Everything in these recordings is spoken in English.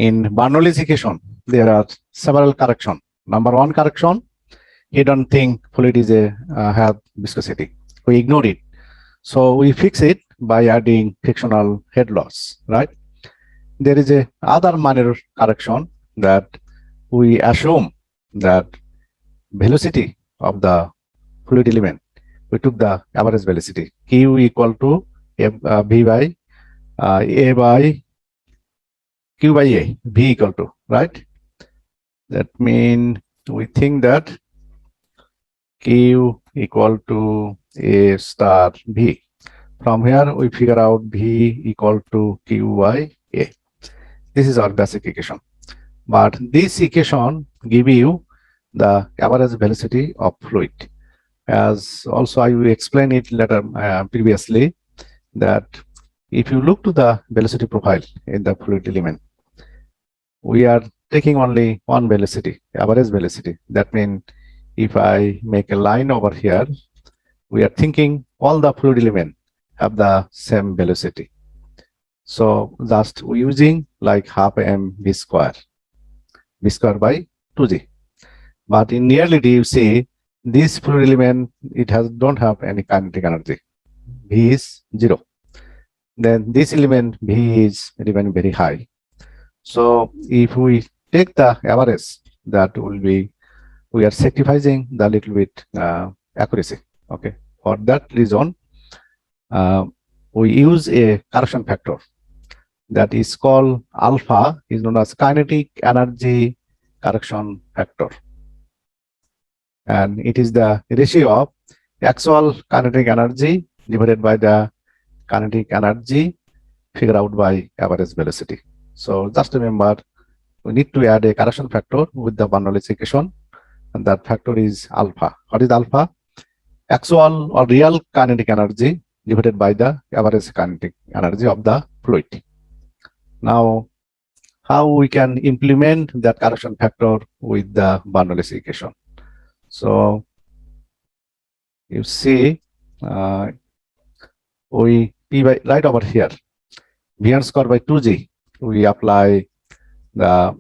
In Bernoulli's equation, there are several corrections. Number one correction, he don't think fluid is a have viscosity. We ignore it. So we fix it by adding frictional head loss, right? There is a other minor correction that we assume that velocity of the fluid element, we took the average velocity q equal to v by a by q by a, v equal to, right? That means we think that q equal to a star v. From here we figure out v equal to q by a. This is our basic equation, but this equation give you the average velocity of fluid. As also I will explain it later previously, that if you look to the velocity profile in the fluid element, we are taking only one velocity, average velocity. That means if I make a line over here, we are thinking all the fluid elements have the same velocity. So just using like half m v square by 2g. But in reality, you see this fluid element, it don't have any kinetic energy. V is 0. Then this element V is even very high. So if we take the average, that will be, we are sacrificing the little bit accuracy. Okay. For that reason, we use a correction factor that is called alpha, is known as kinetic energy correction factor. And it is the ratio of actual kinetic energy divided by the kinetic energy figured out by average velocity. So just remember, we need to add a correction factor with the Bernoulli's equation, and that factor is alpha. What is alpha? Actual or real kinetic energy divided by the average kinetic energy of the fluid. Now, how we can implement that correction factor with the Bernoulli's equation? So you see, we p by right over here, v1 square by 2g, we apply the,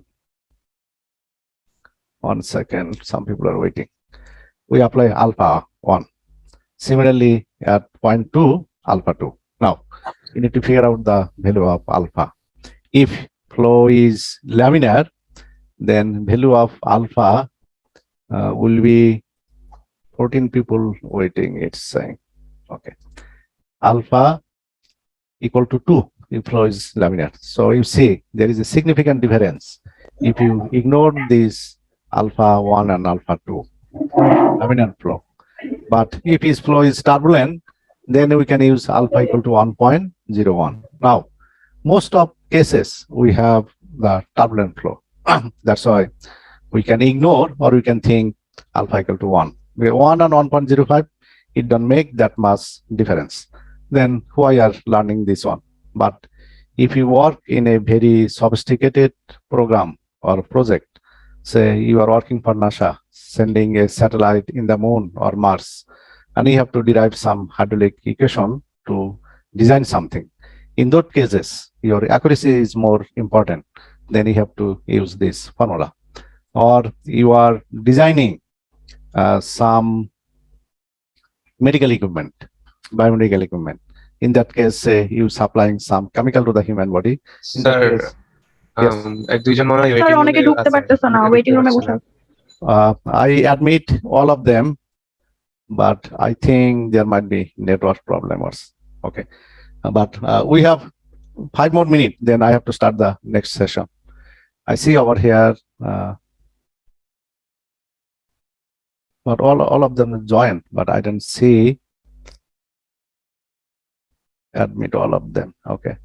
1 second, some people are waiting, we apply alpha 1. Similarly at point 2, alpha 2. Now you need to figure out the value of alpha. If flow is laminar, then value of alpha will be 14 people waiting, it's saying. Okay. Alpha equal to 2 if flow is laminar. So you see there is a significant difference if you ignore this alpha 1 and alpha 2 laminar flow. But if his flow is turbulent, then we can use alpha equal to 1.01. Now, most of cases we have the turbulent flow. That's why we can ignore, or we can think alpha equal to 1. 1 and 1.05, it don't make that much difference. Then why are learning this one? But if you work in a very sophisticated program or project, say you are working for NASA, sending a satellite in the moon or Mars, and you have to derive some hydraulic equation to design something. In those cases, your accuracy is more important. Then you have to use this formula. Or you are designing some medical equipment, biomedical equipment. In that case, say you supplying some chemical to the human body. Sir, yes. I admit all of them, but I think there might be network problems. Okay, but we have 5 more minutes. Then I have to start the next session. I see over here, but all of them joined, but I don't see admit all of them. Okay.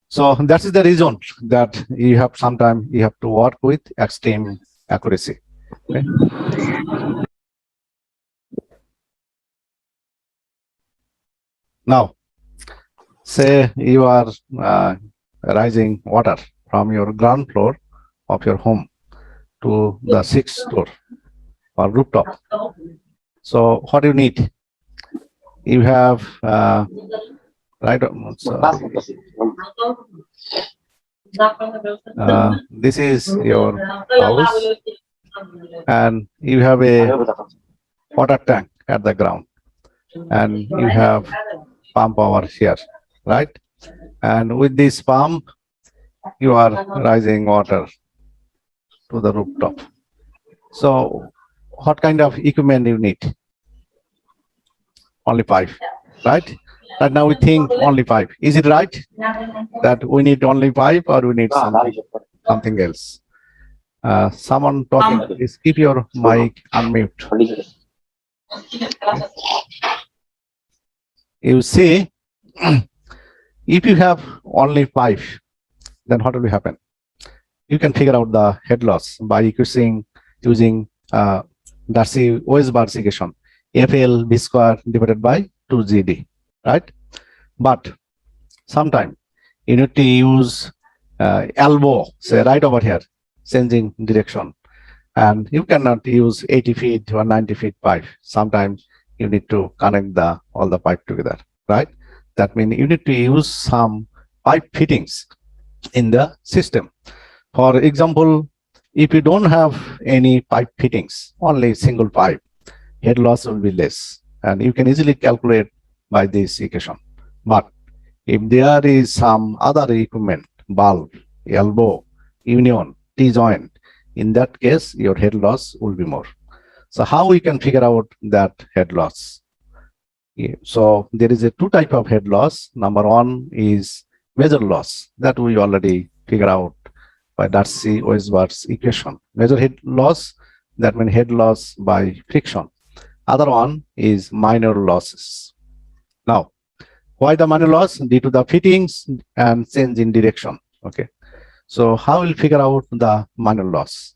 So that is the reason that you have sometimes you have to work with extreme accuracy. Okay. Now, say you are rising water from your ground floor of your home to the 6th floor or rooftop. So what do you need? You have right. So This is your house, and you have a water tank at the ground, and you have pump over here, right? And with this pump, you are rising water to the rooftop. So what kind of equipment you need? Only pipe, right? Right now we think only pipe. Is it right that we need only pipe, or we need something else? Someone talking, please keep your mic unmute. You see, if you have only pipe, then what will happen? You can figure out the head loss by using Darcy-Weisbach equation, FL B square divided by 2GD, right? But sometimes you need to use elbow, say right over here, changing direction, and you cannot use 80 feet or 90 feet pipe. Sometimes you need to connect all the pipe together, right? That means you need to use some pipe fittings in the system. For example, if you don't have any pipe fittings, only single pipe, head loss will be less, and you can easily calculate by this equation. But if there is some other equipment, valve, elbow, union, T-joint, in that case, your head loss will be more. So how we can figure out that head loss? Yeah. So there is a two type of head loss. Number one is major loss that we already figure out by Darcy-Weisbach's equation. Major head loss, that means head loss by friction. Other one is minor losses. Now, why the minor loss? Due to the fittings and change in direction. Okay. So how we'll figure out the minor loss?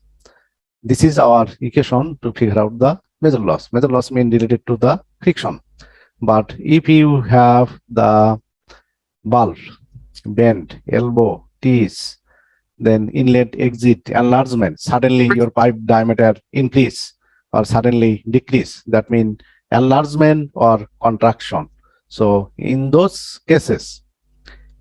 This is our equation to figure out the major loss. Major loss means related to the friction. But if you have the valve, bend, elbow, tees, then inlet, exit, enlargement, suddenly your pipe diameter increase or suddenly decrease. That means enlargement or contraction. So in those cases,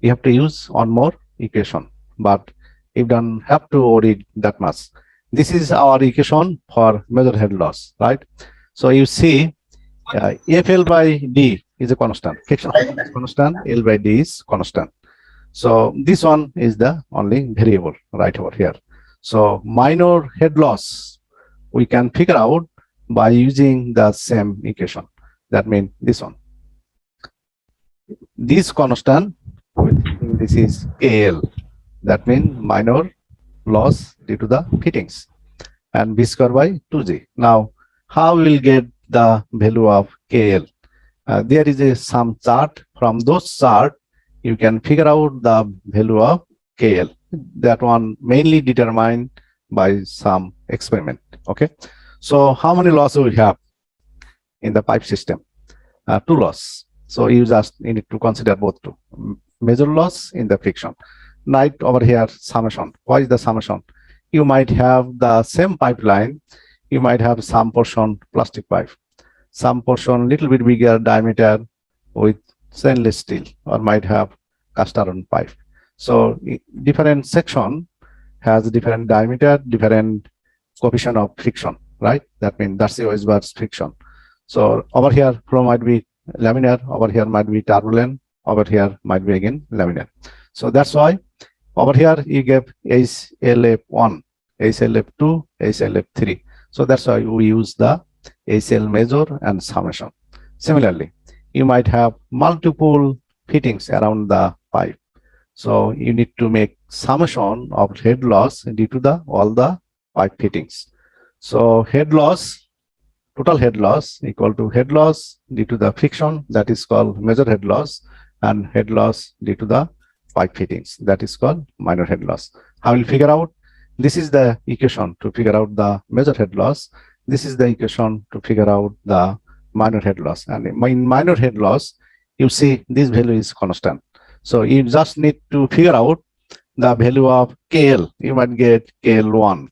you have to use one more equation, but you don't have to worry that much. This is our equation for major head loss, right? So you see, FL by D is a constant. Friction is constant, L by D is constant. So this one is the only variable right over here. So minor head loss we can figure out by using the same equation. That means this one. This constant, this is KL. That means minor loss due to the fittings, and B square by 2G. Now, how we will get the value of KL? There is some chart. From those chart, you can figure out the value of KL. That one mainly determined by some experiment. Okay. So how many losses we have in the pipe system? Two loss. So you just need to consider both two. Major loss in the friction. Right over here, summation. Why is the summation? You might have the same pipeline. You might have some portion plastic pipe, some portion little bit bigger diameter with stainless steel, or might have cast iron pipe. So different section has different diameter, different coefficient of friction, right? That means Darcy-Weisbach's friction. So over here flow might be laminar, over here might be turbulent, over here might be again laminar. So that's why over here you get HLF1, HLF2, HLF3. So that's why we use the HL measure and summation. Similarly, you might have multiple fittings around the pipe. So you need to make summation of head loss due to all the pipe fittings. So head loss, total head loss equal to head loss due to the friction, that is called major head loss, and head loss due to the pipe fittings, that is called minor head loss. How will figure out? This is the equation to figure out the major head loss. This is the equation to figure out the minor head loss. And in minor head loss, you see this value is constant. So you just need to figure out the value of KL. You might get KL1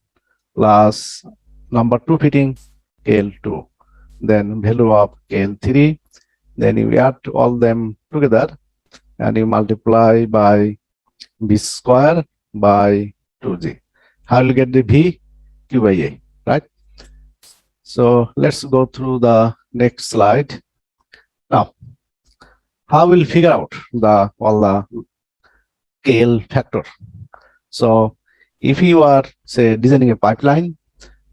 plus number 2 fitting KL2, then value of KL3, then you add all them together and you multiply by B square by 2G. How will you get the V? Q by A, right? So let's go through the next slide. Now, how we'll figure out all the KL factor. So if you are, say, designing a pipeline,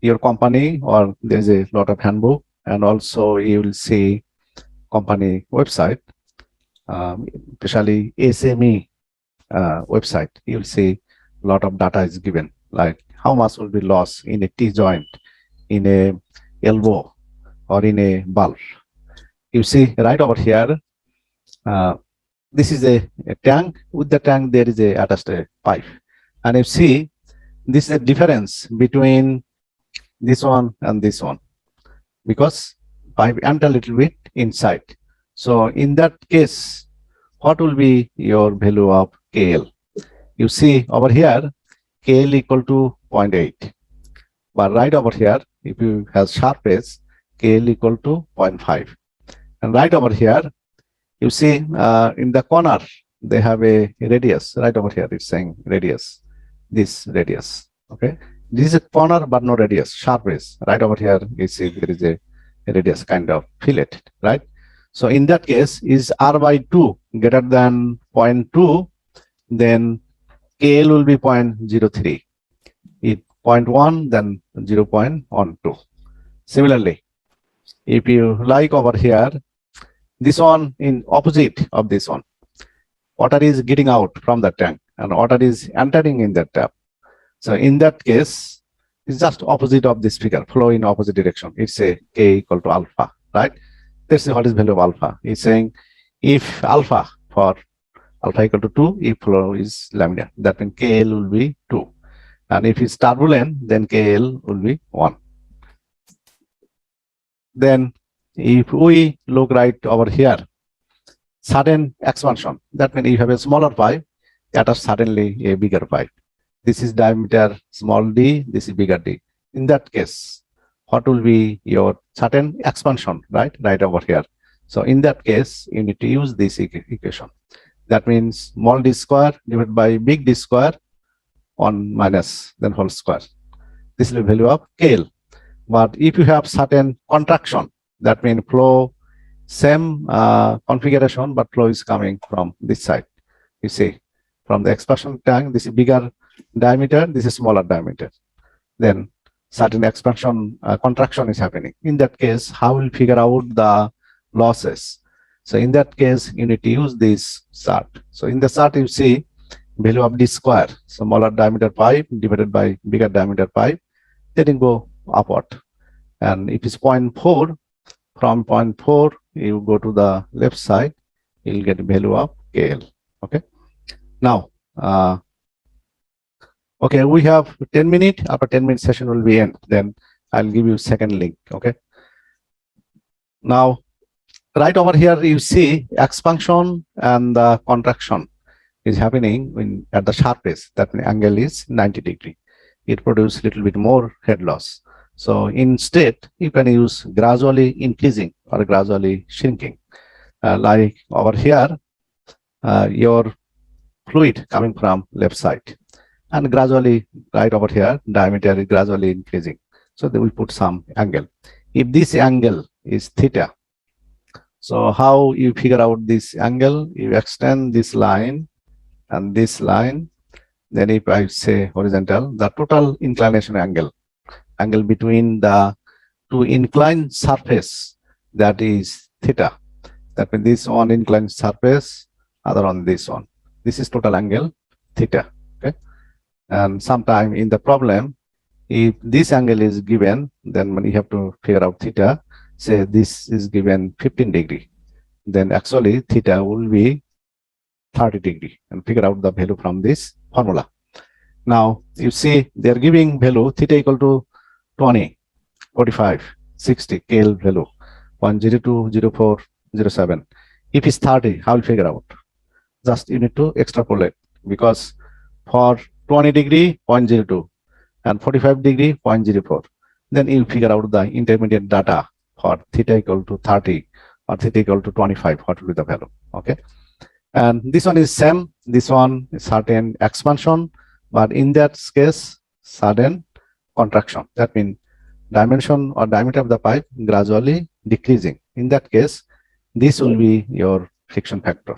your company, or there's a lot of handbook, and also you will see company website, especially SME website, you'll see a lot of data is given, like how much will be lost in a T-joint, in a elbow, or in a valve. You see right over here, this is a tank. With the tank, there is a attached a pipe. And you see, this is a difference between this one and this one, because pipe enter a little bit inside. So in that case, what will be your value of KL? You see over here, KL equal to 0.8. But right over here, if you have sharp edge, KL equal to 0.5. And right over here, you see in the corner, they have a radius. Right over here, it's saying radius, this radius. Okay, this is a corner but no radius, sharp edge. Right over here, you see there is a radius kind of fillet, right? So in that case, is R by 2 greater than 0.2, then KL will be 0.03. If 0.1, then 0.12. Similarly, if you like over here, this one in opposite of this one, water is getting out from the tank and water is entering in the tap. So in that case, it's just opposite of this figure, flow in opposite direction. It's a K equal to alpha, right? Let's see what is value of alpha. It's saying if alpha for alpha equal to 2, if flow is laminar, that means KL will be 2. And if it's turbulent, then KL will be 1. Then if we look right over here, sudden expansion, that means you have a smaller pipe, attach suddenly a bigger pipe. This is diameter small d, this is bigger d. In that case, what will be your sudden expansion, right? Right over here. So in that case, you need to use this equation. That means small d square divided by big D square 1 minus then whole square. This is the value of KL. But if you have certain contraction, that means flow, same configuration, but flow is coming from this side. You see, from the expansion tank, this is bigger diameter, this is smaller diameter. Then certain expansion contraction is happening. In that case, how will figure out the losses? So in that case, you need to use this chart. So in the chart, you see value of D square, smaller diameter pipe divided by bigger diameter pipe, then you go upward. And if it's 0.4, from 0.4, you go to the left side, you'll get value of KL. Okay. Now, okay, we have 10 minutes. After 10-minute session will be end. Then I'll give you second link. Okay. Now, right over here, you see expansion and the contraction is happening at the sharp edge. That angle is 90 degree. It produces a little bit more head loss. So instead, you can use gradually increasing or gradually shrinking. Like over here, your fluid coming from left side, and gradually right over here, diameter is gradually increasing. So they will put some angle. If this angle is theta, so how you figure out this angle? You extend this line and this line. Then if I say horizontal, the total inclination angle between the two inclined surface, that is theta. That means this one inclined surface, other on this one. This is total angle theta. Okay. And sometime in the problem, if this angle is given, then when you have to figure out theta, say this is given 15 degree, then actually theta will be 30 degree, and figure out the value from this formula. Now you see they are giving value theta equal to 20, 45, 60 KL value 102, 04, 07. If it's 30, how will figure out? Just you need to extrapolate, because for 20 degree 0.02 and 45 degree 0.04, then you figure out the intermediate data for theta equal to 30 or theta equal to 25, what will be the value. Okay. And this one is same. This one is certain expansion, But in that case, sudden contraction. That means dimension or diameter of the pipe gradually decreasing. In that case, this will be your friction factor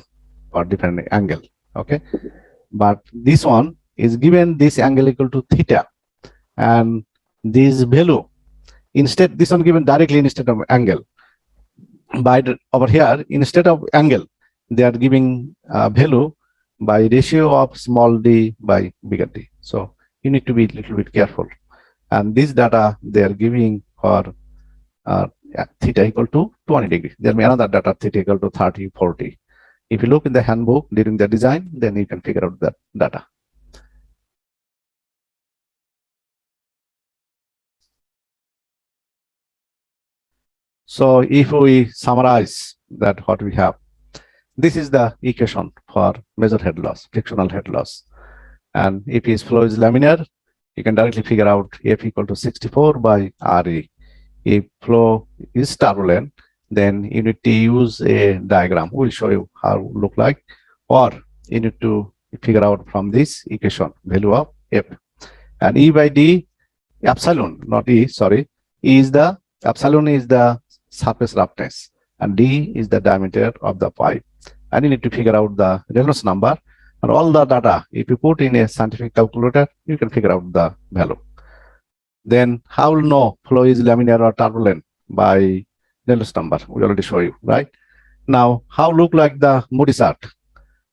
or different angle. Okay. But this one is given this angle equal to theta, and this value instead, this one given directly instead of angle. By over here, instead of angle, they are giving value by ratio of small d by bigger D. So you need to be a little bit careful. And this data they are giving for theta equal to 20 degrees. There may be another data theta equal to 30, 40. If you look in the handbook during the design, then you can figure out that data. So if we summarize that what we have, this is the equation for major head loss, frictional head loss. And if his flow is laminar, you can directly figure out F equal to 64 by RE. If flow is turbulent, then you need to use a diagram. We'll show you how it look like, or you need to figure out from this equation value of F. And E by D, epsilon, not E, sorry, is the epsilon is the surface roughness, and D is the diameter of the pipe. And you need to figure out the Reynolds number, and all the data, if you put in a scientific calculator, you can figure out the value. Then how will know flow is laminar or turbulent? By Reynolds number. We already show you, right? Now, how look like the Moody chart?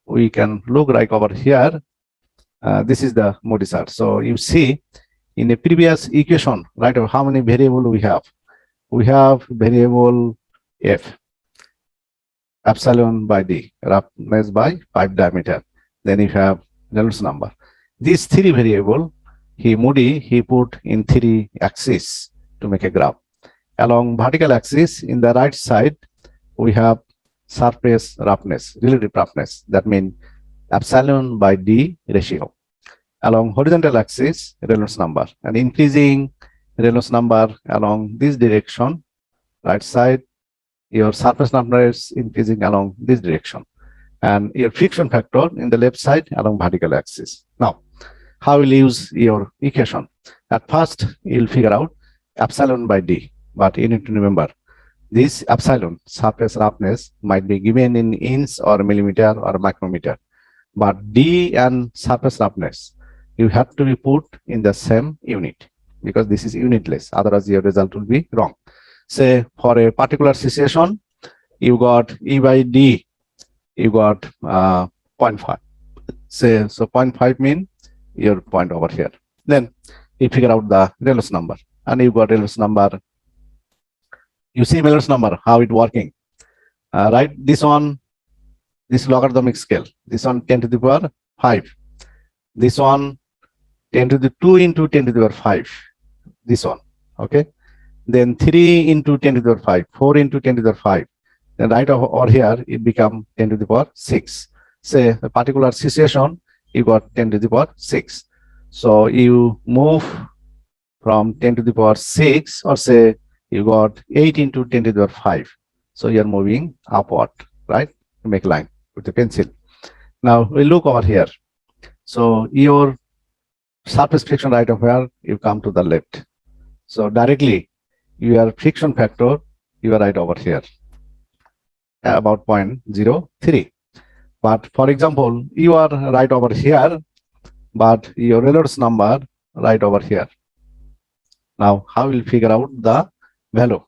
We can look like over here. This is the Moody chart. So you see in a previous equation, right, of how many variable we have? We have variable F, epsilon by D, roughness by pipe diameter. Then you have Reynolds number. These three variable, he put in three axes to make a graph. Along vertical axis, in the right side, we have surface roughness, relative roughness. That means epsilon by D ratio. Along horizontal axis, Reynolds number, and increasing Reynolds number along this direction, right side, your surface roughness increasing along this direction, and your friction factor in the left side along vertical axis. Now, how will you use your equation? At first, you'll figure out epsilon by D, but you need to remember this epsilon, surface roughness, might be given in inch or millimeter or micrometer, but D and surface roughness, you have to be put in the same unit, because this is unitless, otherwise your result will be wrong. Say for a particular situation, you got E by D, you got 0.5. Say, so 0.5 mean your point over here. Then you figure out the Reynolds number, and you got Reynolds number. You see Reynolds number, how it working, right? This one, this logarithmic scale, this one 10 to the power 5, this one 10 to the 2 into 10 to the power 5, this one, okay? Then 3 into 10 to the power 5, 4 into 10 to the power 5. Then right over here, it become 10 to the power 6. Say a particular situation, you got 10 to the power 6. So you move from 10 to the power 6, or say you got 8 into 10 to the power 5. So you're moving upward, right? You make line with the pencil. Now we look over here. So your surface friction right over here, you come to the left. So directly, your friction factor, you are right over here, about 0.03. But for example, you are right over here, but your Reynolds number right over here. Now, how will you figure out the value?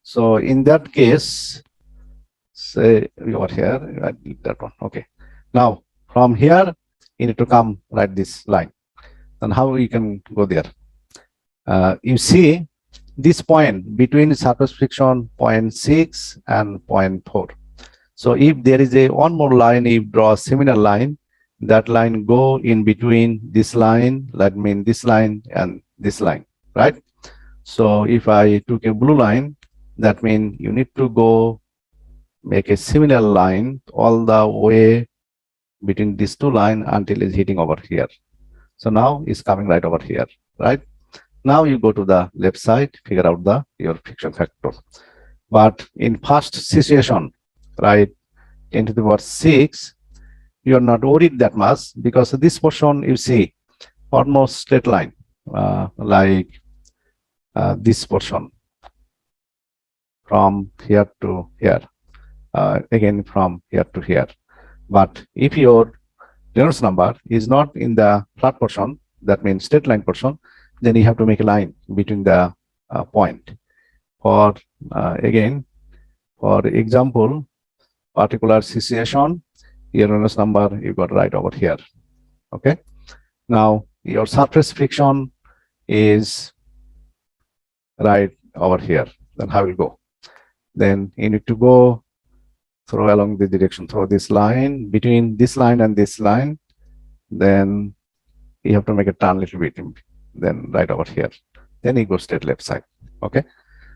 So in that case, say over here, I did that one. Okay. Now from here, you need to come right this line. And how you can go there? You see this point between surface friction 0.6 and 0.4. So if there is a one more line, if draw a similar line, that line go in between this line, that means this line and this line, right? So if I took a blue line, that means you need to go make a similar line all the way between these two lines until it's hitting over here. So now it's coming right over here, right? Now you go to the left side, figure out your friction factor. But in first situation, right, 10 to the power 6, you are not worried that much, because this portion you see almost straight line, like this portion from here to here, again from here to here. But if your Reynolds number is not in the flat portion, that means straight line portion, then you have to make a line between the point. For again, for example, particular situation, your Reynolds number you got right over here. Okay. Now your surface friction is right over here. Then how will go? Then you need to go through along the direction, through this line, between this line and this line. Then you have to make a turn a little bit, then right over here. Then you go straight left side. Okay.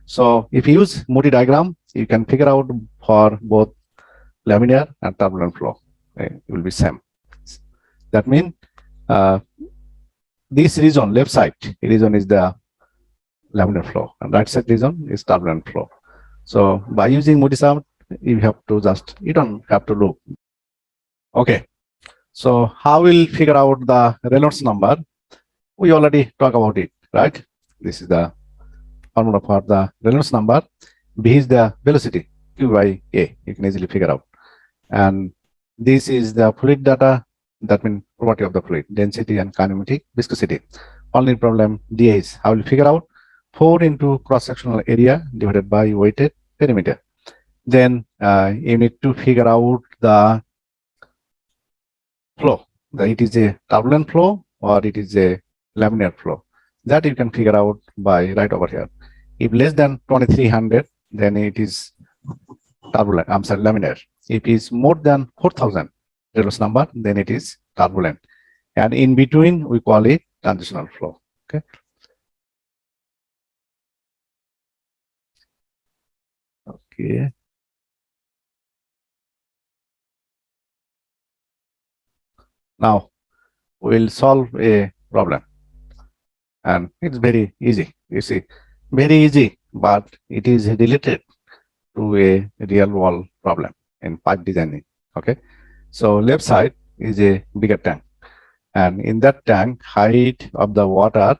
So if you use Moody diagram, you can figure out for both laminar and turbulent flow. It will be same. That means this region, left side region is the laminar flow, and right side region is turbulent flow. So by using Moody sum, you have to just, you don't have to look. Okay. So how we'll figure out the Reynolds number? We already talked about it, right? This is the formula for the Reynolds number. B is the velocity, Q by A. You can easily figure out. And this is the fluid data, that means property of the fluid, density and kinematic viscosity. Only problem D is how we'll figure out 4 into cross-sectional area divided by weighted perimeter. Then you need to figure out the flow, that it is a turbulent flow or it is a laminar flow. That you can figure out by right over here. If less than 2300, then it is turbulent, I'm sorry, laminar. If it is more than 4000 Reynolds number, then it is turbulent. And in between, we call it transitional flow. Okay. Okay. Now we'll solve a problem, and it's very easy. You see, very easy, but it is related to a real world problem in pipe designing. Okay, so left side is a bigger tank, and in that tank, height of the water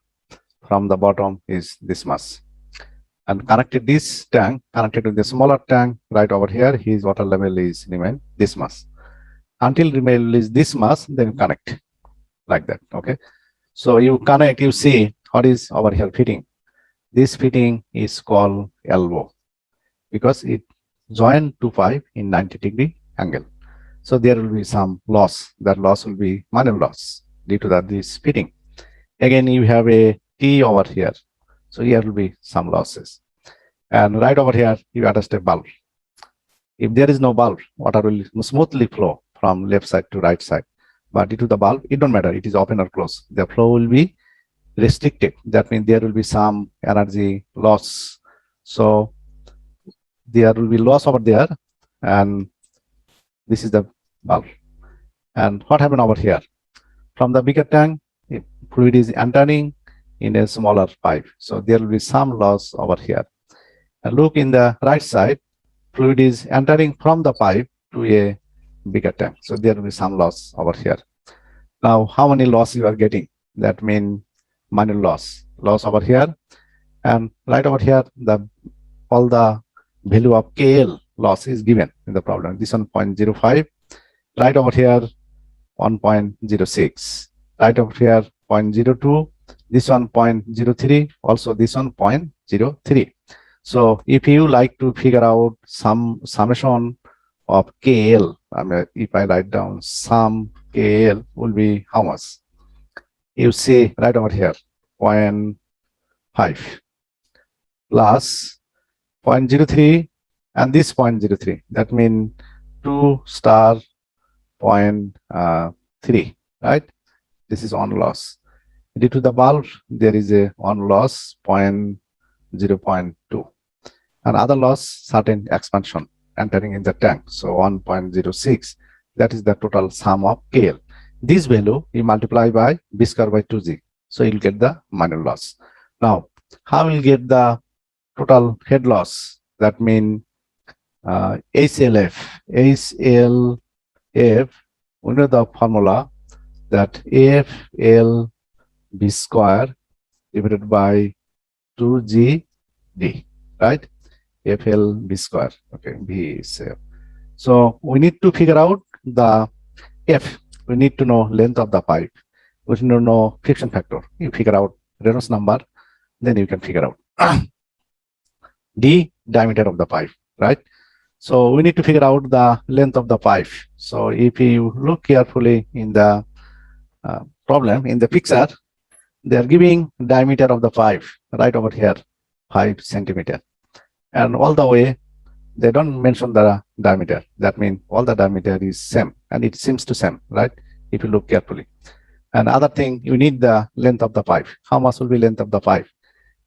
from the bottom is this much, and connected this tank connected to the smaller tank right over here, his water level is remain this much. Until remain is this much, then connect like that. Okay, so you connect, you see what is over here fitting. This fitting is called elbow because it joined two pipe in 90-degree angle. So there will be some loss. That loss will be minor loss due to that this fitting. Again, you have a T over here, so here will be some losses. And right over here, you attach a bulb. If there is no bulb, water will smoothly flow from left side to right side. But due to the bulb, it don't matter, it is open or closed. The flow will be restricted. That means there will be some energy loss. So there will be loss over there, and this is the bulb. And what happened over here? From the bigger tank, fluid is entering in a smaller pipe. So there will be some loss over here. And look in the right side, fluid is entering from the pipe to a bigger tank. So there will be some loss over here. Now, how many loss you are getting? That means minor loss over here, and right over here, all the value of KL loss is given in the problem. This one 0.05, right over here 1.06, right over here 0.02, this one 0.03, also this one 0.03. So if you like to figure out some summation of KL, I mean, if I write down sum KL will be how much? You see right over here 0.5 plus 0.03 and this 0.03. That means 2 star 0.3, right? This is on loss. Due to the bulb, there is a on loss 0.2. And other loss, certain expansion entering in the tank. So 1.06. That is the total sum of KL. This value you multiply by B square by 2G. So you'll get the minor loss. Now, how will get the total head loss? That means HLF. HLF, we know the formula that FL B square divided by 2GD, right? FL B square. Okay, B is so we need to figure out the F. We need to know length of the pipe. We need to know friction factor. You figure out Reynolds number, then you can figure out D, diameter of the pipe, right? So we need to figure out the length of the pipe. So if you look carefully in the problem in the picture, they are giving diameter of the pipe right over here, 5 centimeter, and all the way they don't mention the diameter. That means all the diameter is same, and it seems to same, right? If you look carefully. And other thing, you need the length of the pipe. How much will be length of the pipe?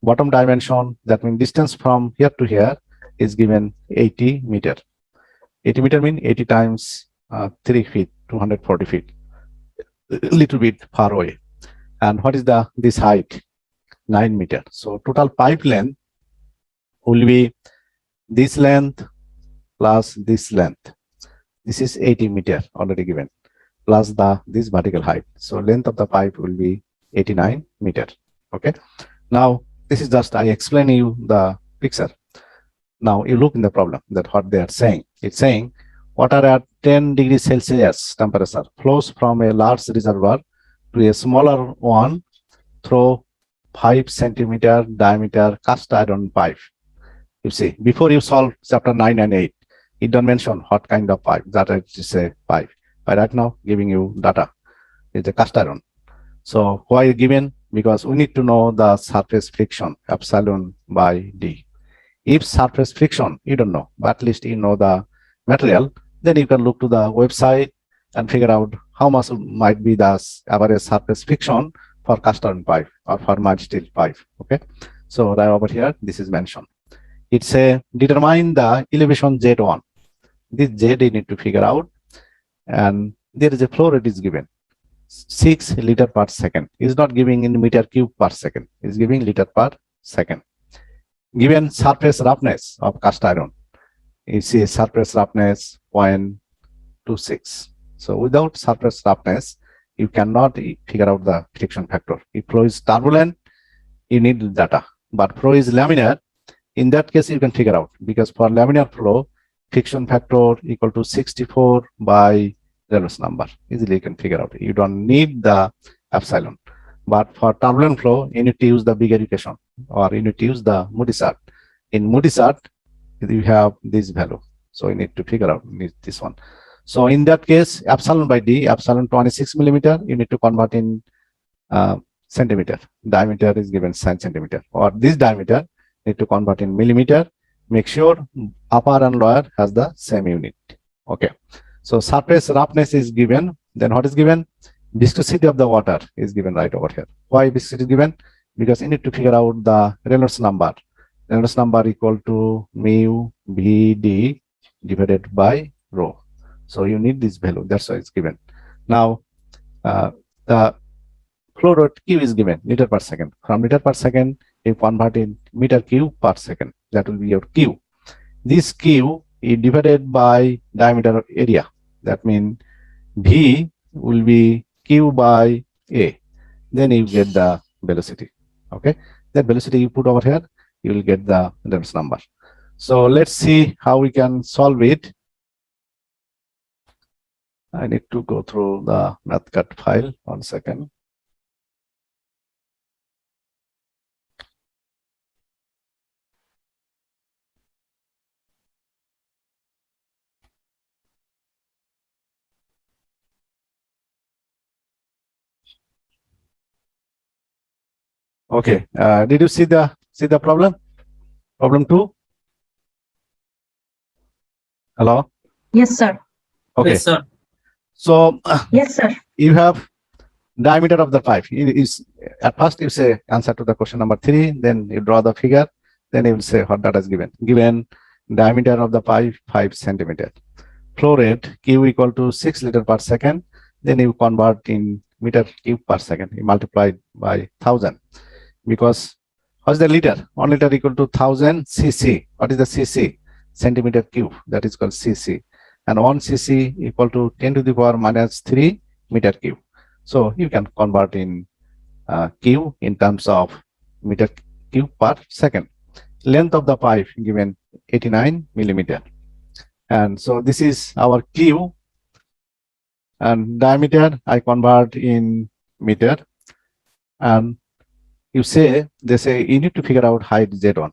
Bottom dimension, that means distance from here to here is given 80 meter. 80 meter means 80 times 3 feet, 240 feet, a little bit far away. And what is this height? 9 meter. So total pipe length will be this length plus this length. This is 80 meter already given, plus this vertical height. So length of the pipe will be 89 meter. Okay. Now this is just I explain you the picture. Now you look in the problem that what they are saying. It's saying water at 10 degrees Celsius temperature flows from a large reservoir to a smaller one through 5 centimeter diameter cast iron pipe. You see, before you solve chapter 9 and 8, it don't mention what kind of pipe. That is a pipe. But right now, giving you data is a cast iron. So why given? Because we need to know the surface friction, epsilon by D. If surface friction, you don't know, but at least you know the material, then you can look to the website and figure out how much might be the average surface friction for cast iron pipe or for mild steel pipe. Okay. So right over here, this is mentioned. It's a determine the elevation Z1. This Z you need to figure out, and there is a flow rate is given 6 liter per second. It's not giving in meter cube per second. It's giving liter per second. Given surface roughness of cast iron, you see surface roughness 0.26. So without surface roughness, you cannot figure out the friction factor. If flow is turbulent, you need data. But flow is laminar. In that case, you can figure out, because for laminar flow, friction factor equal to 64 by Reynolds number. Easily you can figure out. You don't need the epsilon. But for turbulent flow, you need to use the bigger equation, or you need to use the Moody chart. In Moody chart, you have this value. So you need to figure out this one. So in that case, epsilon by D, epsilon 26 millimeter, you need to convert in centimeter. Diameter is given centimeter, or this diameter need to convert in millimeter. Make sure upper and lower has the same unit. Okay. So surface roughness is given. Then what is given? Viscosity of the water is given right over here. Why viscosity is given? Because you need to figure out the Reynolds number. Reynolds number equal to mu Vd divided by rho. So you need this value. That's why it's given. Now the flow rate Q is given liter per second. From liter per second, you convert in meter cube per second. That will be your Q. This Q is divided by diameter of area. That means V will be Q by A. Then you get the velocity. Okay. That velocity you put over here, you will get the Reynolds number. So let's see how we can solve it. I need to go through the MathCAD file. 1 second. Okay. Did you see the problem? Problem 2? Hello? Yes, sir. Okay. Yes, sir. So Yes, sir. you have diameter of the pipe. Is at first you say answer to the question number 3, then you draw the figure, then you will say what data is given. Given diameter of the pipe 5 centimeter. Flow rate Q equal to 6 liter per second. Then you convert in meter cube per second. You multiply by 1000. Because what's the liter? 1 liter equal to 1000 cc. What is the cc? Centimeter cube. That is called cc. And 1 cc equal to 10 to the power minus 3 meter cube. So you can convert in Q in terms of meter cube per second. Length of the pipe given 89 millimeter. And so this is our Q, and diameter I convert in meter. And they say you need to figure out height Z1.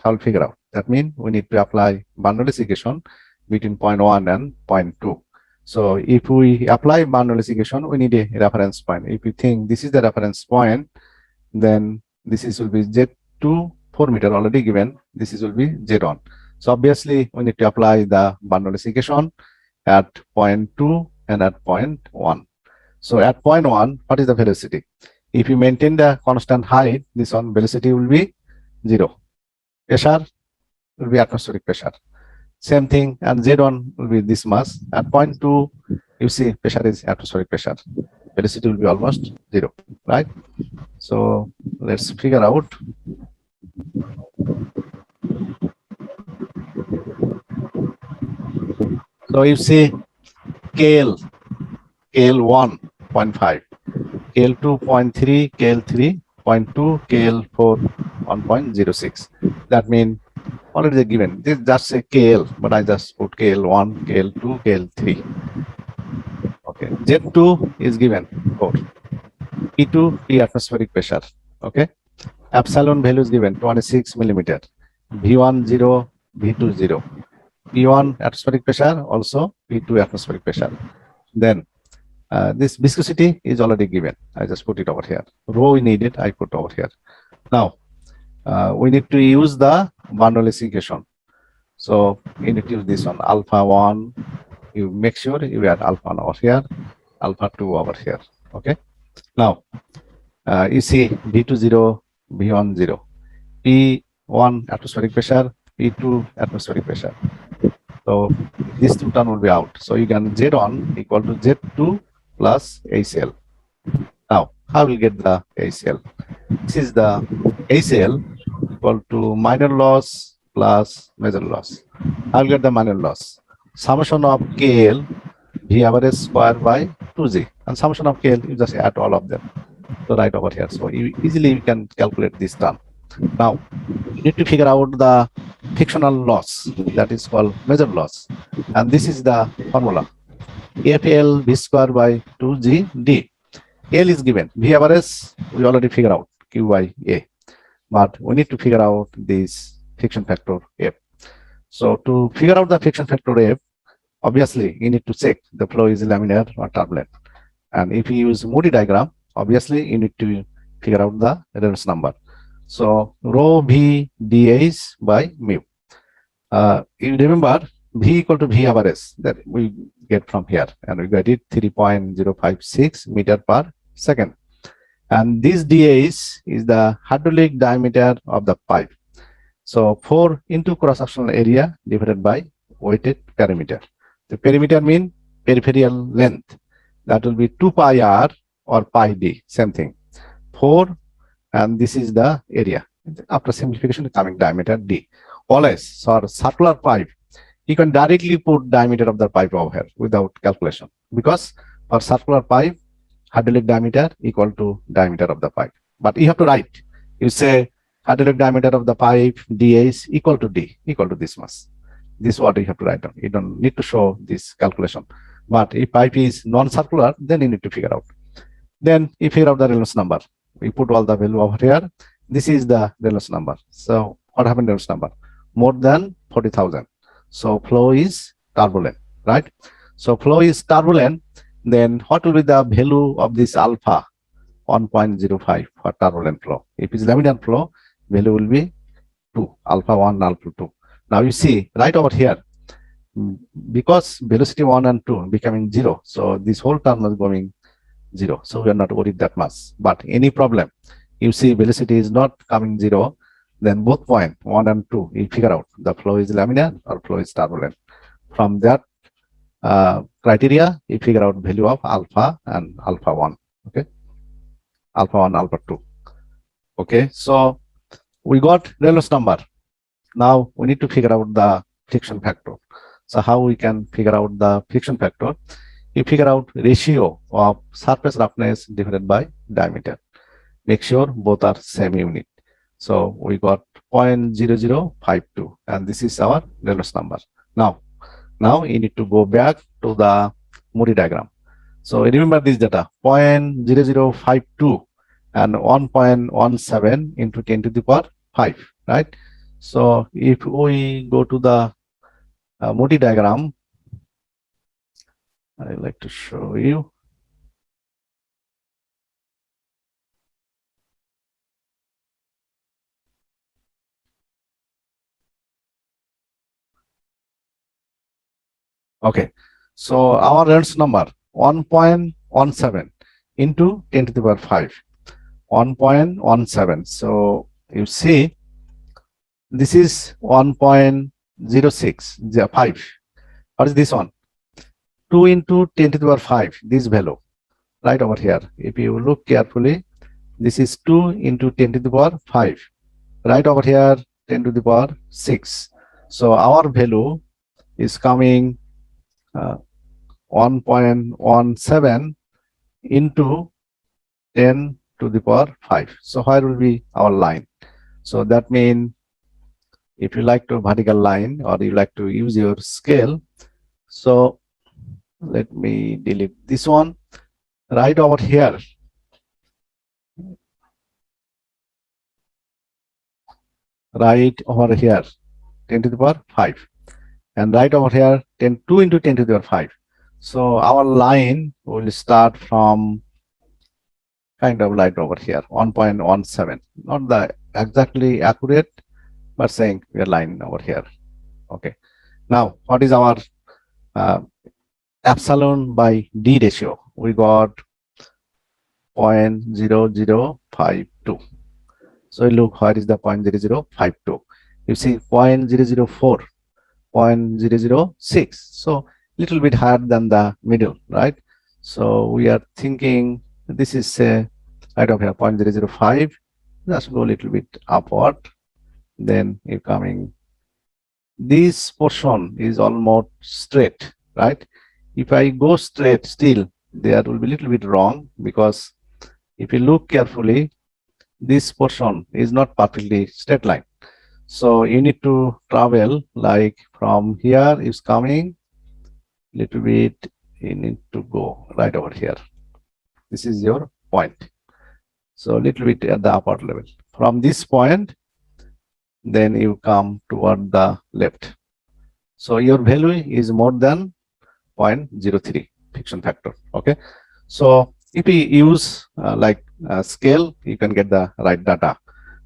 I'll figure out. That means we need to apply Bernoulli's equation between 0.1 and 0.2. So if we apply Bernoulli's equation, we need a reference point. If you think this is the reference point, then this will be Z2, 4 meter already given. This will be Z1. So obviously we need to apply the Bernoulli's equation at 0.2 and at 0.1. So at 0.1, what is the velocity? If you maintain the constant height, this one velocity will be 0. Pressure will be atmospheric pressure. Same thing, and Z1 will be this mass. At 0.2, you see pressure is atmospheric pressure. Velocity will be almost 0, right? So let's figure out. So you see KL 1.5, KL 2.3, KL 3.2, KL 4 1.06. That means already given. This just say KL, but I just put KL1, KL2, KL3. Okay, Z2 is given 4. P2, P atmospheric pressure. Okay, epsilon value is given 26 millimeter. V1 0, V2 0. P1 atmospheric pressure, also P2 atmospheric pressure. Then this viscosity is already given. I just put it over here. Rho we need it, I put over here. Now we need to use the Bernoulli's equation. So you need to use this one, alpha 1. You make sure you add alpha 1 over here, alpha 2 over here. Okay. Now you see V2 0, V1 0, P1 atmospheric pressure, P2 atmospheric pressure. So this two term will be out. So you can Z1 equal to Z2 plus ACL. Now how will you get the ACL? This is the ACL equal to minor loss plus major loss. I will get the minor loss. Summation of KL V average square by 2G, and summation of KL you just add all of them. So right over here. So you can calculate this term. Now you need to figure out the frictional loss, that is called major loss, and this is the formula. FL V square by 2G D. L is given. V average we already figure out, Q by A. But we need to figure out this friction factor F. So to figure out the friction factor F, obviously you need to check the flow is laminar or turbulent. And if you use Moody diagram, obviously you need to figure out the Reynolds number. So rho V dH by mu. You remember V equal to V average that we get from here, and we get it 3.056 meter per second. And this dH is the hydraulic diameter of the pipe. So 4 into cross-sectional area divided by weighted perimeter. The perimeter means peripheral length. That will be 2 pi r or pi d, same thing. 4, and this is the area. After simplification, coming diameter d. Always for circular pipe, you can directly put diameter of the pipe over here without calculation, because for circular pipe, hydraulic diameter equal to diameter of the pipe. But you have to write. You say hydraulic diameter of the pipe dH equal to d, equal to this mass. This is what you have to write down. You don't need to show this calculation. But if pipe is non-circular, then you need to figure out. Then you figure out the Reynolds number. We put all the value over here. This is the Reynolds number. So what happened to Reynolds number? More than 40,000. So flow is turbulent, right? So flow is turbulent. Then what will be the value of this alpha? 1.05 for turbulent flow. If it's laminar flow, value will be 2, alpha 1, alpha 2. Now you see right over here, because velocity 1 and 2 becoming 0, so this whole term is going 0. So we are not worried that much. But any problem, you see velocity is not coming 0, then both point 1 and 2, you figure out the flow is laminar or flow is turbulent. From that criteria, you figure out value of alpha and alpha 1. Okay, alpha 1, alpha 2. Okay, so we got Reynolds number. Now we need to figure out the friction factor. So how we can figure out the friction factor? You figure out ratio of surface roughness divided by diameter. make sure both are same unit. So we got 0.0052 and this is our Reynolds number. Now you need to go back to the Moody diagram. So remember this data 0.0052 and 1.17 into 10 to the power 5, right? So if we go to the Moody diagram, I would like to show you. Okay, so our Reynolds number 1.17 into 10 to the power 5, 1.17. So you see, this is 1.06, 5. What is this one? 2 into 10 to the power 5, this value, right over here. If you look carefully, this is 2 into 10 to the power 5, right over here, 10 to the power 6. So our value is coming 1.17 into 10 to the power 5. So where will be our line? So that means if you like to vertical line or you like to use your scale, so let me delete this one. Right over here, right over here, 10 to the power 5, and right over here 2 into 10 to the power 5. So our line will start from kind of right over here, 1.17, not the exactly accurate, but saying we are line over here. Okay, now what is our epsilon by d ratio? We got 0.0052. So look, where is the 0.0052? You see 0.004, 0.006. So little bit higher than the middle, right? So we are thinking this is right over here 0.005. Just go a little bit upward. Then you're coming. This portion is almost straight, right? If I go straight, still there will be a little bit wrong, because if you look carefully, this portion is not perfectly straight line. So you need to travel like from here is coming little bit, you need to go right over here. This is your point. So little bit at the upper level. From this point, then you come toward the left. So your value is more than 0.03 friction factor. Okay. So if you use scale, you can get the right data,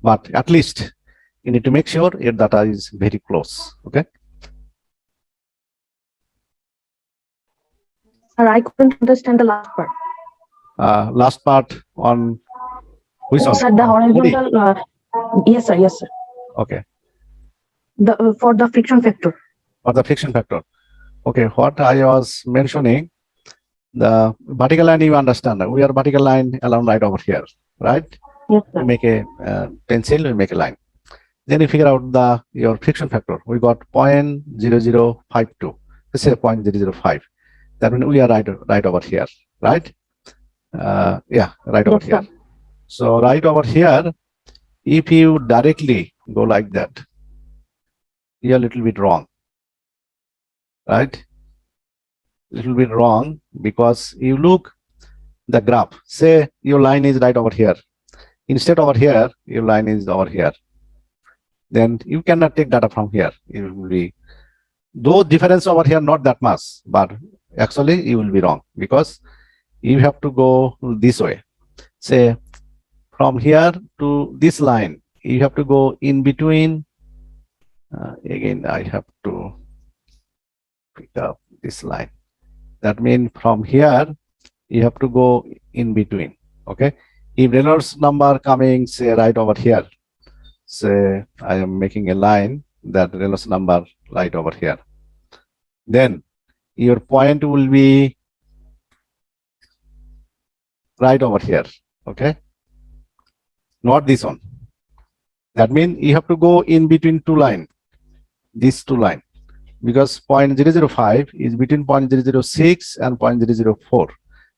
but at least you need to make sure your data is very close. Okay. I couldn't understand the last part. Last part on which one? Sir, the horizontal. Yes, sir. Yes, sir. Okay. For the friction factor. For the friction factor. Okay. What I was mentioning, the vertical line, you understand. We are vertical line along right over here, right? Yes, sir. We make a pencil. We make a line. Then you figure out your friction factor. We got 0.0052. Let's say 0.005. That means we are right over here, right? Yeah, right over here. So right over here, if you directly go like that, you're a little bit wrong, right? Little bit wrong, because you look the graph. Say your line is right over here. Instead over here, your line is over here. Then you cannot take data from here. It will be, though difference over here not that much, but actually you will be wrong, because you have to go this way. Say from here to this line, you have to go in between. Again, I have to pick up this line. That means from here, you have to go in between. Okay. If Reynolds number coming, say right over here, say I am making a line that Reynolds number right over here, then your point will be right over here. Okay. Not this one. That means you have to go in between two lines, these two lines, because 0.005 is between 0.006 and 0.004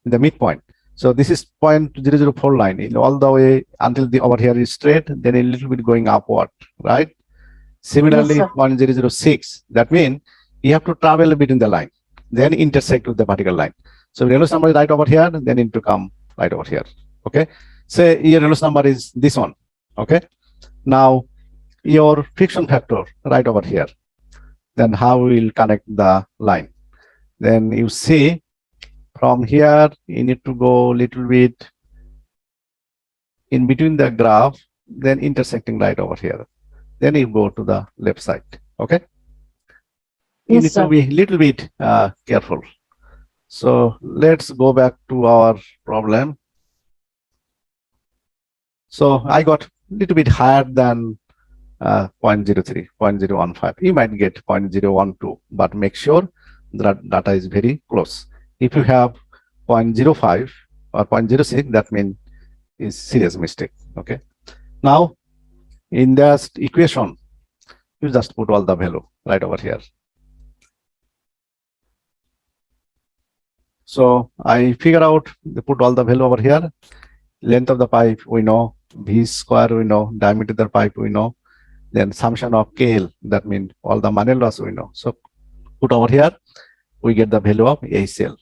in the midpoint. So this is 0.004 line in all the way until the over here is straight, then a little bit going upward, right? Similarly, Yes, sir. 0.006, that means you have to travel between the line, then intersect with the vertical line. So Reynolds number is right over here, then need to come right over here. Okay. Say your Reynolds number is this one. Okay. Now your friction factor right over here. Then how we will connect the line? Then you see from here, you need to go a little bit in between the graph, then intersecting right over here. Then you go to the left side. Okay. You Yes, need sir. to be a little bit careful. So let's go back to our problem. So I got a little bit higher than 0.03, 0.015. You might get 0.012, but make sure that data is very close. If you have 0.05 or 0.06, that means is serious mistake. Okay. Now in that equation, you just put all the value right over here. So I figure out, put all the value over here. Length of the pipe we know, V square we know, diameter of the pipe we know, then summation of KL, that means all the manual loss we know. So put over here, we get the value of ACL.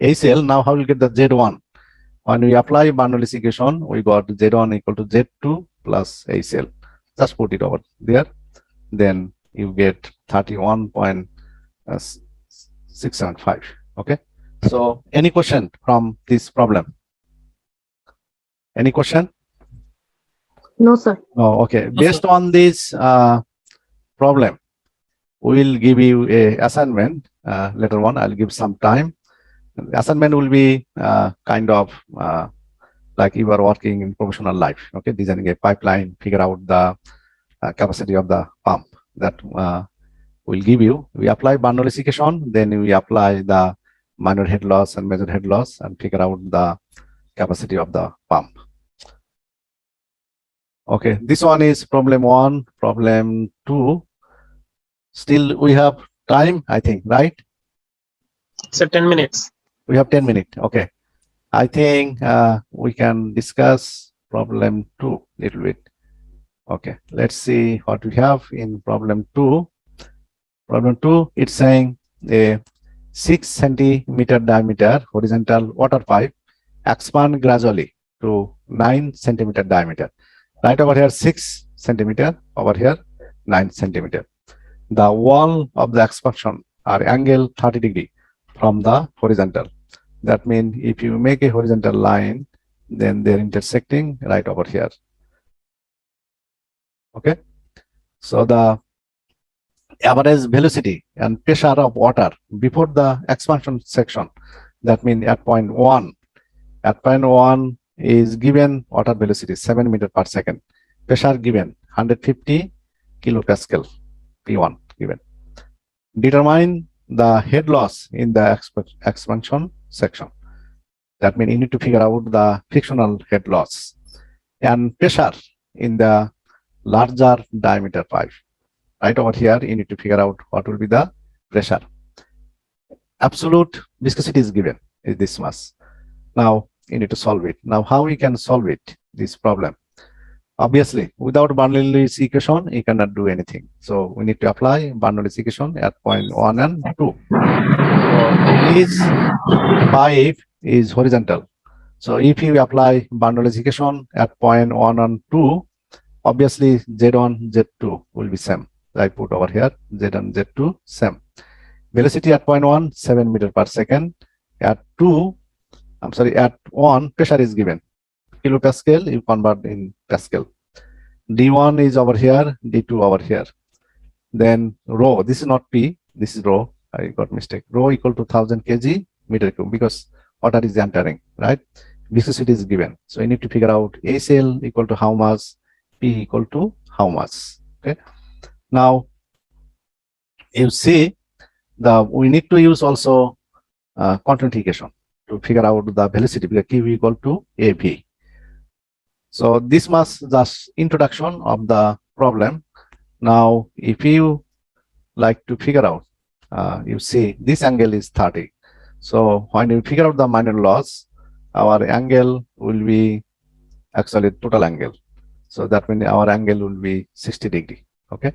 ACL, now how we get the Z1? When we apply Bernoulli's equation, we got Z1 equal to Z2 plus ACL. Just put it over there. Then you get 31.675. Okay. So any question from this problem? Any question? No, sir. Oh, okay. Based on this problem, we will give you a assignment later on. I'll give some time. The assignment will be kind of like you are working in professional life. Okay, designing a pipeline, figure out the capacity of the pump that will give you. We apply Bernoulli's equation, then we apply the minor head loss and major head loss and figure out the capacity of the pump. Okay, this one is problem 1, problem 2. Still we have time, I think, right? So 10 minutes. We have 10 minutes. Okay. I think we can discuss problem 2 a little bit. Okay, let's see what we have in problem 2. Problem 2, it's saying a 6 centimeter diameter horizontal water pipe expand gradually to 9 centimeter diameter. Right over here 6 centimeter, over here 9 centimeter. The wall of the expansion are angle 30 degree from the horizontal. That means if you make a horizontal line, then they're intersecting right over here. Okay. So the average velocity and pressure of water before the expansion section, that means at point 1. At point 1 is given water velocity 7 meter per second. Pressure given 150 kilopascal, P1 given. Determine the head loss in the expansion section. That means you need to figure out the frictional head loss and pressure in the larger diameter pipe. Right over here, you need to figure out what will be the pressure. Absolute viscosity is given, is this much. Now you need to solve it. Now how we can solve it, this problem? Obviously, without Bernoulli's equation, you cannot do anything. So we need to apply Bernoulli's equation at point 1 and 2. So this pipe is horizontal. So if you apply Bernoulli's equation at point 1 and 2, obviously Z1, Z2 will be same. I put over here Z1, Z2 same. Velocity at point 1, 7 meter per second. At 2, at 1, pressure is given. Kilopascal, you convert in Pascal. D1 is over here, D2 over here. Then rho, this is not P, this is rho. I got mistake. Rho equal to 1000 kg meter cube because water is entering, right? Viscosity is given. So you need to figure out ACL equal to how much, P equal to how much. Okay. Now you see we need to use also quantification to figure out the velocity because Q equal to AV. So this was just introduction of the problem. Now, if you like to figure out, you see this angle is 30. So when you figure out the minor loss, our angle will be actually total angle. So that means our angle will be 60 degree. Okay.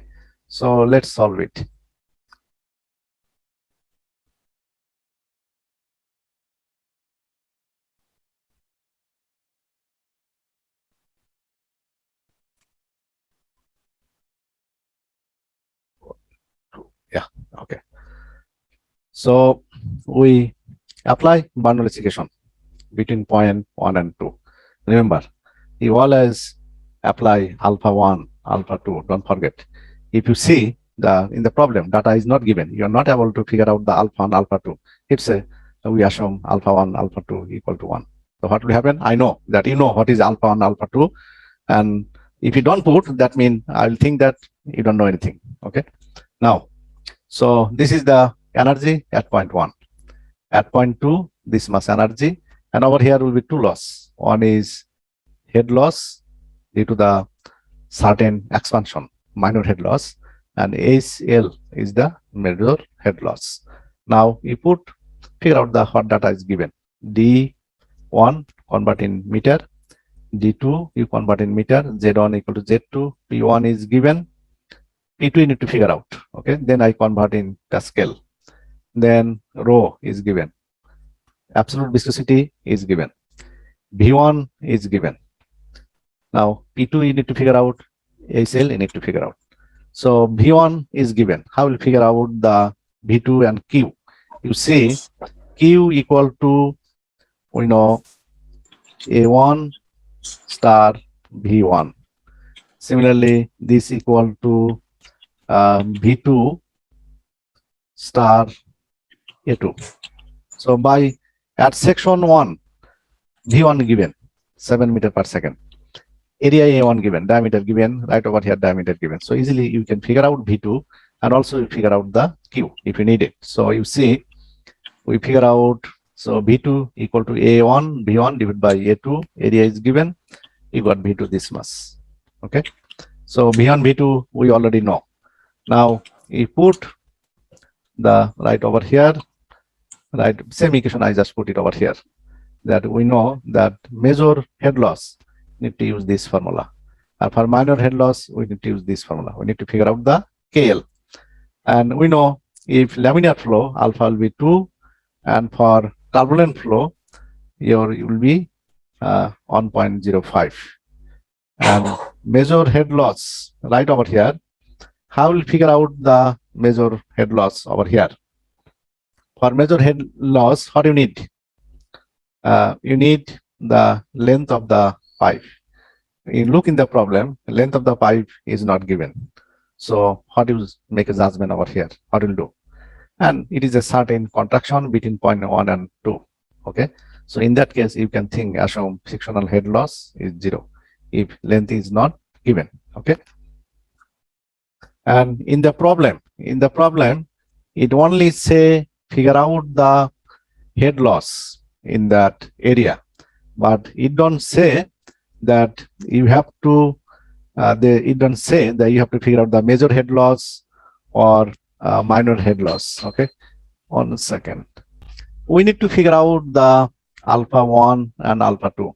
So let's solve it. Yeah. Okay. So we apply boundary segregation between point 1 and 2. Remember, you always apply alpha 1, alpha 2. Don't forget. If you see in the problem, data is not given, you are not able to figure out the alpha 1, alpha 2. It's we assume alpha 1, alpha 2 equal to 1. So what will happen? I know that you know what is alpha 1, alpha 2. And if you don't put, that means I'll think that you don't know anything. Okay. Now, so this is the energy at point 1. At point 2, this much energy. And over here will be two loss. One is head loss due to the certain expansion, minor head loss, and HL is the major head loss. Now you figure out the what data is given. D1 convert in meter, D2 you convert in meter, Z1 equal to Z2, P1 is given, P2 you need to figure out. Okay, then I convert in Pascal. Then rho is given, absolute viscosity is given, V1 is given. Now P2 you need to figure out, HL you need to figure out. So V1 is given. How will you figure out the V2 and Q? You see Q equal to, we know, A1 star V1. Similarly, this equal to V2 star A2. So by at section 1, V1 given 7 meter per second, area A1 given, diameter given, right over here diameter given. So easily you can figure out V2 and also you figure out the Q if you need it. So you see we figure out, so V2 equal to A1 V1 divided by A2, area is given, you got V2 this much. Okay, so V1 V2 we already know. Now you put the right over here, right, same equation I just put it over here, that we know that major head loss need to use this formula, and for minor head loss we need to use this formula. We need to figure out the KL, and we know if laminar flow alpha will be 2, and for turbulent flow your will be 1.05, and major head loss right over here. How will figure out the major head loss over here? For major head loss, what you need? You need the length of the pipe. You look in the problem, length of the pipe is not given. So how do you make a judgment over here? What will do? And it is a certain contraction between point 1 and 2. Okay. So in that case, you can think assume sectional head loss is 0 if length is not given. Okay. And in the problem, it only say figure out the head loss in that area, but it don't say that you have to it don't say that you have to figure out the major head loss or minor head loss. Okay, 1 second. We need to figure out the alpha 1 and alpha 2,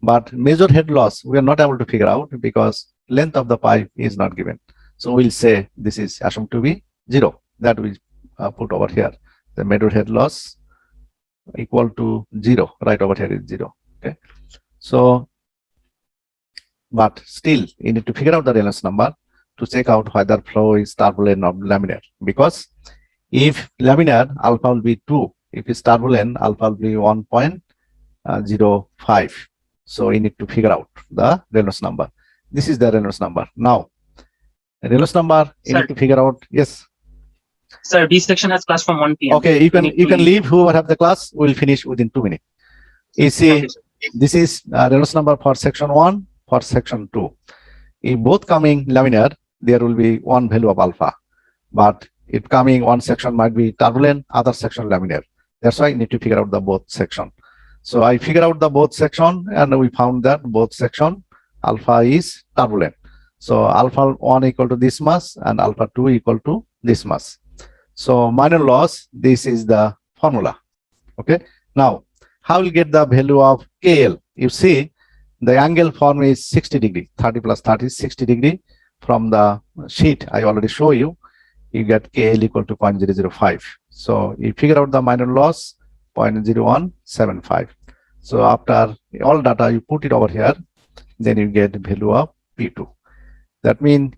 but major head loss we are not able to figure out because length of the pipe is not given. So we'll say this is assumed to be 0. That we put over here. The major head loss equal to 0. Right over here is 0. Okay. So, but still, you need to figure out the Reynolds number to check out whether flow is turbulent or laminar. Because if laminar, alpha will be 2. If it's turbulent, alpha will be 1.05. So you need to figure out the Reynolds number. This is the Reynolds number. Now, Reynolds number, you need to figure out. Yes. Sir, B section has class from 1 p.m. Okay, you can leave. Whoever have the class will finish within 2 minutes. You see, this is Reynolds number for section 1, for section 2. If both coming laminar, there will be one value of alpha. But if coming one section might be turbulent, other section laminar. That's why you need to figure out the both section. So I figure out the both section, and we found that both section alpha is turbulent. So alpha 1 equal to this mass and alpha 2 equal to this mass. So minor loss, this is the formula. Okay. Now, how will get the value of KL? You see, the angle formed is 60 degree. 30 plus 30 is 60 degree. From the sheet, I already show you. You get KL equal to 0.005. So you figure out the minor loss 0.0175. So after all data, you put it over here, then you get the value of P2. That means